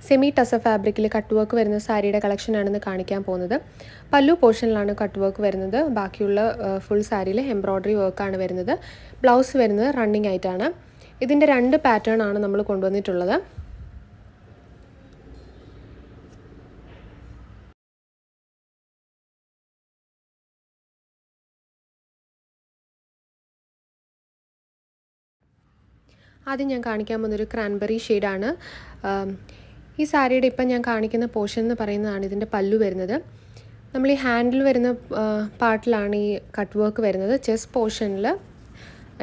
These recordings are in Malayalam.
സെമി ടസർ ഫാബ്രിക്കിൽ കട്ട് വർക്ക് വരുന്ന സാരിയുടെ കളക്ഷനാണെന്ന് കാണിക്കാൻ പോകുന്നത്. പല്ലു പോർഷനിലാണ് കട്ട് വർക്ക് വരുന്നത്. ബാക്കിയുള്ള ഫുൾ സാരിയിൽ എംബ്രോയ്ഡറി വർക്കാണ് വരുന്നത്. ബ്ലൗസ് വരുന്നത് റണ്ണിങ് ആയിട്ടാണ്. ഇതിൻ്റെ 2 പാറ്റേൺ ആണ് നമ്മൾ കൊണ്ടുവന്നിട്ടുള്ളത്. ആദ്യം ഞാൻ കാണിക്കാൻ പോകുന്നൊരു ക്രാൻബെറി ഷെയ്ഡാണ്. ഈ സാരിയുടെ ഇപ്പം ഞാൻ കാണിക്കുന്ന പോർഷൻ എന്ന് പറയുന്നതാണ് ഇതിൻ്റെ പല്ലു വരുന്നത്. നമ്മൾ ഈ ഹാൻഡിൽ വരുന്ന പാർട്ടിലാണ് ഈ കട്ട് വർക്ക് വരുന്നത്. ചെസ്റ്റ് പോർഷനിൽ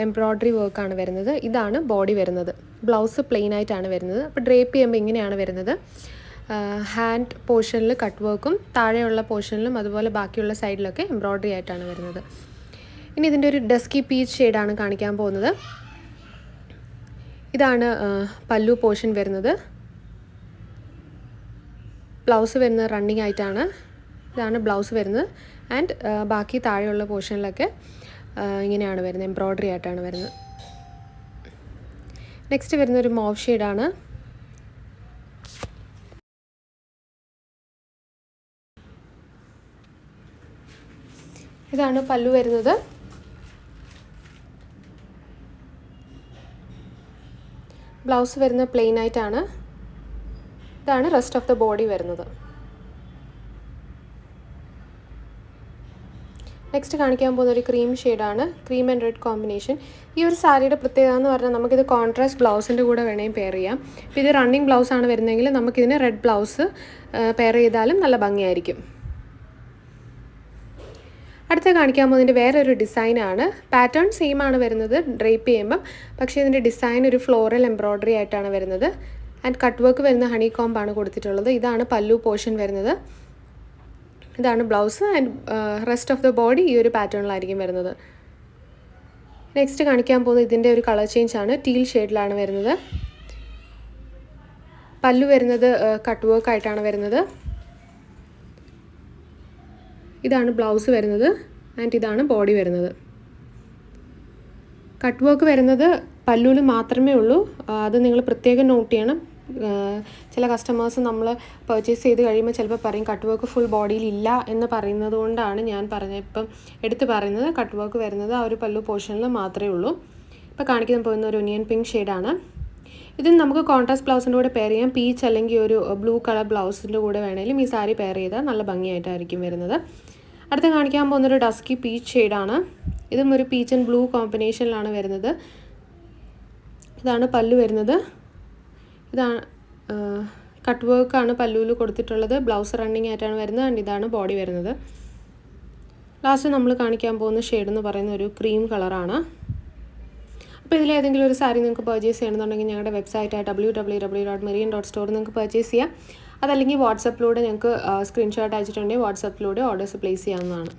എംബ്രോയ്ഡറി വർക്കാണ് വരുന്നത്. ഇതാണ് ബോഡി വരുന്നത്. ബ്ലൗസ് പ്ലെയിൻ ആയിട്ടാണ് വരുന്നത്. അപ്പോൾ ഡ്രേപ്പ് ചെയ്യുമ്പോൾ ഇങ്ങനെയാണ് വരുന്നത്. ഹാൻഡ് പോർഷനിൽ കട്ട് വർക്കും താഴെയുള്ള പോർഷനിലും അതുപോലെ ബാക്കിയുള്ള സൈഡിലൊക്കെ എംബ്രോയ്ഡറി ആയിട്ടാണ് വരുന്നത്. ഇനി ഇതിൻ്റെ ഒരു ഡസ്കി പീച്ച് ഷെയ്ഡാണ് കാണിക്കാൻ പോകുന്നത്. ഇതാണ് പല്ലു പോർഷൻ വരുന്നത്. ബ്ലൗസ് വരുന്നത് റണ്ണിങ് ആയിട്ടാണ്. ഇതാണ് ബ്ലൗസ് വരുന്നത്. ആൻഡ് ബാക്കി താഴെയുള്ള പോർഷനിലൊക്കെ ഇങ്ങനെയാണ് വരുന്നത്, എംബ്രോയ്ഡറി ആയിട്ടാണ് വരുന്നത്. നെക്സ്റ്റ് വരുന്നൊരു മോവ് ഷെയ്ഡാണ്. ഇതാണ് പല്ലു വരുന്നത്. ബ്ലൗസ് വരുന്നത് പ്ലെയിൻ ആയിട്ടാണ്. ഇതാണ് റെസ്റ്റ് ഓഫ് ദ ബോഡി വരുന്നത്. നെക്സ്റ്റ് കാണിക്കാൻ പോകുന്ന ഒരു ക്രീം ഷെയ്ഡാണ്. Cream and red combination. ഈ ഒരു സാരിയുടെ പ്രത്യേകത എന്ന് പറഞ്ഞാൽ നമുക്കിത് കോൺട്രാസ്റ്റ് ബ്ലൗസിൻ്റെ കൂടെ വേണമെങ്കിൽ പെയർ ചെയ്യാം. ഇപ്പോൾ ഇത് റണ്ണിങ് ബ്ലൗസ് ആണ് വരുന്നതെങ്കിൽ നമുക്കിതിന് റെഡ് ബ്ലൗസ് പെയർ ചെയ്താലും നല്ല ഭംഗിയായിരിക്കും. അടുത്ത കാണിക്കാൻ പോകുന്നതിൻ്റെ വേറൊരു ഡിസൈനാണ്. പാറ്റേൺ സെയിം ആണ് വരുന്നത് ഡ്രേപ്പ് ചെയ്യുമ്പം, പക്ഷേ ഇതിൻ്റെ ഡിസൈൻ ഒരു ഫ്ലോറൽ എംബ്രോയ്ഡറി ആയിട്ടാണ് വരുന്നത്. ആൻഡ് കട്ട് വർക്ക് വരുന്ന ഹണി കോംബാണ് കൊടുത്തിട്ടുള്ളത്. ഇതാണ് പല്ലു പോർഷൻ വരുന്നത്. ഇതാണ് blouse. And rest of the body ഈ ഒരു പാറ്റേണിലായിരിക്കും വരുന്നത്. നെക്സ്റ്റ് കാണിക്കാൻ പോകുന്നത് ഇതിൻ്റെ ഒരു കളർ ചേഞ്ച് ആണ്. ടീൽ ഷെയ്ഡിലാണ് വരുന്നത്. പല്ലു വരുന്നത് കട്ട് വർക്ക് ആയിട്ടാണ് വരുന്നത്. ഇതാണ് ബ്ലൗസ് വരുന്നത്. ആൻഡ് ഇതാണ് ബോഡി വരുന്നത്. കട്ട് വർക്ക് വരുന്നത് പല്ലുവിൽ മാത്രമേ ഉള്ളൂ. അത് നിങ്ങൾ പ്രത്യേകം നോട്ട് ചെയ്യണം. ചില കസ്റ്റമേഴ്സ് നമ്മൾ പർച്ചേസ് ചെയ്ത് കഴിയുമ്പോൾ ചിലപ്പോൾ പറയും കട്ട് വർക്ക് ഫുൾ ബോഡിയിൽ ഇല്ല എന്ന് പറയുന്നത് കൊണ്ടാണ് ഞാൻ ഇപ്പം എടുത്ത് പറയുന്നത്. കട്ട് വർക്ക് വരുന്നത് ആ ഒരു പല്ലു പോർഷനിൽ മാത്രമേ ഉള്ളൂ. ഇപ്പോൾ കാണിക്കാൻ പോകുന്ന ഒരു ഒനിയൻ പിങ്ക് ഷെയ്ഡാണ്. ഇതിന് നമുക്ക് കോൺട്രാസ്റ്റ് ബ്ലൗസിൻ്റെ കൂടെ പെയർ ചെയ്യാം. പീച്ച് അല്ലെങ്കിൽ ഒരു ബ്ലൂ കളർ ബ്ലൗസിൻ്റെ കൂടെ വേണമെങ്കിലും ഈ സാരി പെയർ ചെയ്താൽ നല്ല ഭംഗിയായിട്ടായിരിക്കും വരുന്നത്. അടുത്ത കാണിക്കാൻ പോകുന്നൊരു ഡസ്കി പീച്ച് ഷെയ്ഡാണ്. ഇതും ഒരു പീച്ച് ആൻഡ് ബ്ലൂ കോമ്പിനേഷനിലാണ് വരുന്നത്. ഇതാണ് പല്ലു വരുന്നത്. ഇതാണ് കട്ട് വർക്കാണ് പല്ലുവിൽ കൊടുത്തിട്ടുള്ളത്. ബ്ലൗസ് റണ്ണിങ് ആയിട്ടാണ് വരുന്നത്. ആൻഡ് ഇതാണ് ബോഡി വരുന്നത്. ലാസ്റ്റ് നമ്മൾ കാണിക്കാൻ പോകുന്ന ഷെയ്ഡ് എന്ന് പറയുന്ന ഒരു ക്രീം കളറാണ്. അപ്പോൾ ഇതിലേതെങ്കിലും ഒരു സാരി നിങ്ങൾക്ക് പർച്ചേസ് ചെയ്യണമെന്നുണ്ടെങ്കിൽ ഞങ്ങളുടെ വെബ്സൈറ്റായ www.marian.store നിങ്ങൾക്ക് പർച്ചേസ് ചെയ്യാം. അതല്ലെങ്കിൽ വാട്സപ്പിലൂടെ ഞങ്ങൾക്ക് സ്ക്രീൻഷോട്ട് അയച്ചിട്ടുണ്ടെങ്കിൽ വാട്സപ്പിലൂടെ ഓർഡേഴ്സ് പ്ലേസ് ചെയ്യാവുന്നതാണ്.